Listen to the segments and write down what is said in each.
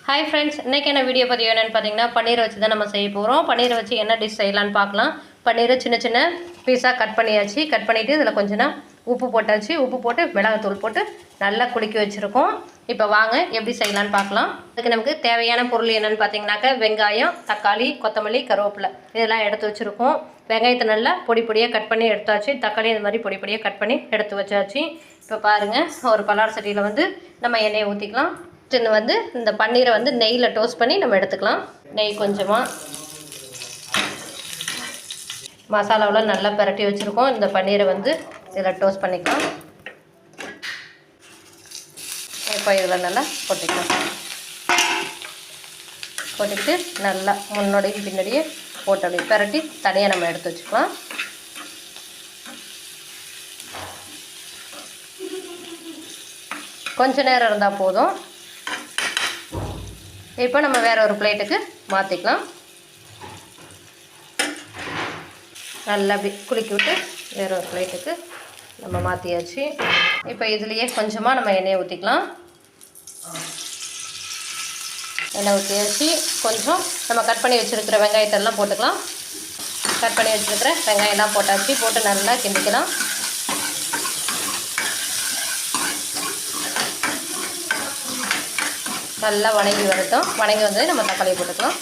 Hi friends, இன்றைக்கான video பதிவு என்னென்னு பார்த்தீங்கன்னா பன்னீரை வச்சு தான் நம்ம செய்ய போகிறோம். பன்னீரை வச்சு என்ன டிஷ் செய்யலான்னு பார்க்கலாம். பன்னீரை சின்ன சின்ன பீஸாக கட் பண்ணியாச்சு. கட் பண்ணிவிட்டு இதில் கொஞ்சம் உப்பு போட்டாச்சு. உப்பு போட்டு மிளகாத்தூள் போட்டு நல்லா குலுக்கி வச்சுருக்கோம். இப்போ வாங்க எப்படி செய்யலான்னு பார்க்கலாம். அதுக்கு நமக்கு தேவையான பொருள் என்னென்னு பார்த்தீங்கன்னாக்கா வெங்காயம், தக்காளி, கொத்தமல்லி, கருவேப்பிலை இதெல்லாம் எடுத்து வச்சுருக்கோம். வெங்காயத்தை நல்லா பொடி பொடியாக கட் பண்ணி எடுத்தாச்சு. தக்காளி இந்த மாதிரி பொடி பொடியாக கட் பண்ணி எடுத்து வச்சாச்சு. இப்போ பாருங்கள், ஒரு பலார் சட்டியில் நம்ம எண்ணெயை ஊற்றிக்கலாம். இந்த பன்னீரை நெய்யில் டோஸ்ட் பண்ணி நம்ம எடுத்துக்கலாம். நெய் கொஞ்சமாக, மசாலாவெலாம் நல்லா பரட்டி வச்சுருக்கோம். இந்த பன்னீரை இதில் டோஸ்ட் பண்ணிக்கலாம். இப்போ இதில் நல்லா போட்டுக்கலாம். போட்டுக்கிட்டு நல்லா முன்னாடியும் பின்னாடியே போட்டு அப்படியே பரட்டி தனியாக நம்ம எடுத்து வச்சுக்கலாம். கொஞ்ச நேரம் இருந்தால் போதும். இப்போ நம்ம வேறு ஒரு பிளேட்டுக்கு மாற்றிக்கலாம். நல்லா அப்படி குலுக்கி விட்டு வேறு ஒரு பிளேட்டுக்கு நம்ம மாற்றியாச்சு. இப்போ இதுலேயே கொஞ்சமாக நம்ம எண்ணெயை ஊற்றிக்கலாம். எண்ணெய் ஊற்றியாச்சு. கொஞ்சம் நம்ம கட் பண்ணி வச்சுருக்கிற வெங்காயத்தெல்லாம் போட்டுக்கலாம். கட் பண்ணி வச்சுருக்கிற வெங்காயம்லாம் போட்டாச்சு. போட்டு நல்லா கிண்டிக்கலாம். நல்லா வணங்கி வரட்டும். வணங்கி வந்தது நம்ம தக்காளியை போட்டுக்கலாம்.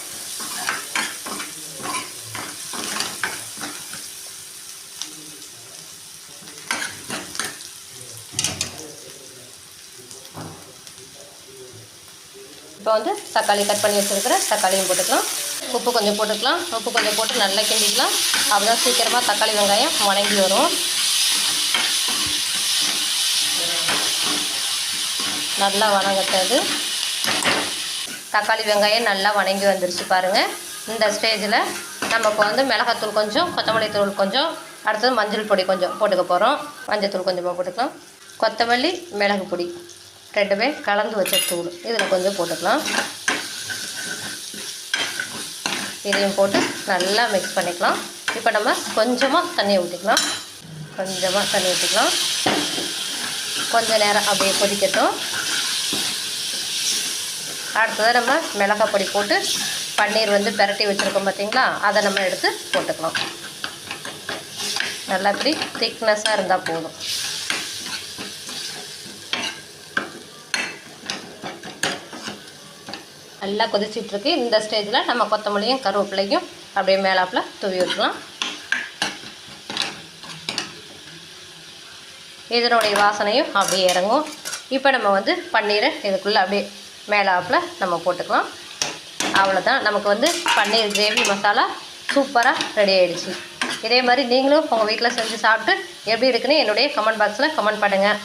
இப்போ தக்காளி கட் பண்ணி வச்சுருக்கிற தக்காளியும் போட்டுக்கலாம். உப்பு கொஞ்சம் போட்டுக்கலாம். உப்பு கொஞ்சம் போட்டு நல்லா கிண்டிக்கலாம். அப்போ தான் சீக்கிரமாக தக்காளி வெங்காயம் வணங்கி வரும். நல்லா வணங்கட்டது. தக்காளி வெங்காயம் நல்லா வணங்கி வந்துருச்சு பாருங்கள். இந்த ஸ்டேஜில் நமக்கு மிளகாத்தூள் கொஞ்சம், கொத்தமல்லி தூள் கொஞ்சம், அடுத்தது மஞ்சள் பொடி கொஞ்சம் போட்டுக்க போகிறோம். மஞ்சள் தூள் கொஞ்சமாக போட்டுக்கலாம். கொத்தமல்லி, மிளகு பொடி ரெண்டுமே கலந்து வச்ச தூள் இதில் கொஞ்சம் போட்டுக்கலாம். இதையும் போட்டு நல்லா மிக்ஸ் பண்ணிக்கலாம். இப்போ நம்ம கொஞ்சமாக தண்ணி ஊற்றிக்கலாம். கொஞ்சம் நேரம் அப்படியே கொதிக்கட்டும். அடுத்ததாக நம்ம மிளகாய் பொடி போட்டு பன்னீர் பரட்டி வச்சுருக்கோம் பார்த்திங்களா, அதை நம்ம எடுத்து போட்டுக்கலாம். நல்லா இப்படி திக்னஸாக இருந்தால் போதும். நல்லா கொதிச்சிட்ருக்கு. இந்த ஸ்டேஜில் நம்ம கொத்தமல்லியும் கருவேப்பிலையும் அப்படியே மேலாப்பில் தூவி விட்டுக்கலாம். இதனுடைய வாசனையும் அப்படியே இறங்கும். இப்போ நம்ம பன்னீரை இதுக்குள்ளே அப்படியே மேலாப்பில் நம்ம போட்டுக்கலாம். அவ்வளோதான், நமக்கு பன்னீர் கிரேவி மசாலா சூப்பராக ரெடி ஆகிடுச்சு. இதே மாதிரி நீங்களும் உங்கள் வீட்டில் செஞ்சு சாப்பிட்டு எப்படி இருக்குன்னு என்னுடைய கமெண்ட் பாக்ஸில் கமெண்ட் பண்ணுங்கள்.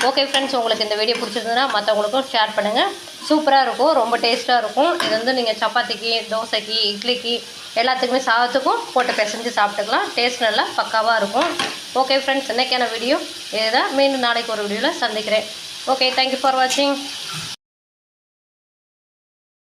ஓகே ஃப்ரெண்ட்ஸ், உங்களுக்கு இந்த வீடியோ பிடிச்சிருந்ததுன்னா மற்றவங்களுக்கும் ஷேர் பண்ணுங்கள். சூப்பராக இருக்கும், ரொம்ப டேஸ்ட்டாக இருக்கும். இது நீங்கள் சப்பாத்திக்கு, தோசைக்கு, இட்லிக்கு எல்லாத்துக்குமே சாதத்துக்கும் போட்டு பிசைஞ்சு சாப்பிட்டுக்கலாம். டேஸ்ட் நல்லா பக்காவாக இருக்கும். ஓகே ஃப்ரெண்ட்ஸ், இன்றைக்கான வீடியோ இதுதான். மீண்டும் நாளைக்கு ஒரு வீடியோவில் சந்திக்கிறேன். ஓகே, தேங்க்யூ ஃபார் வாட்சிங்.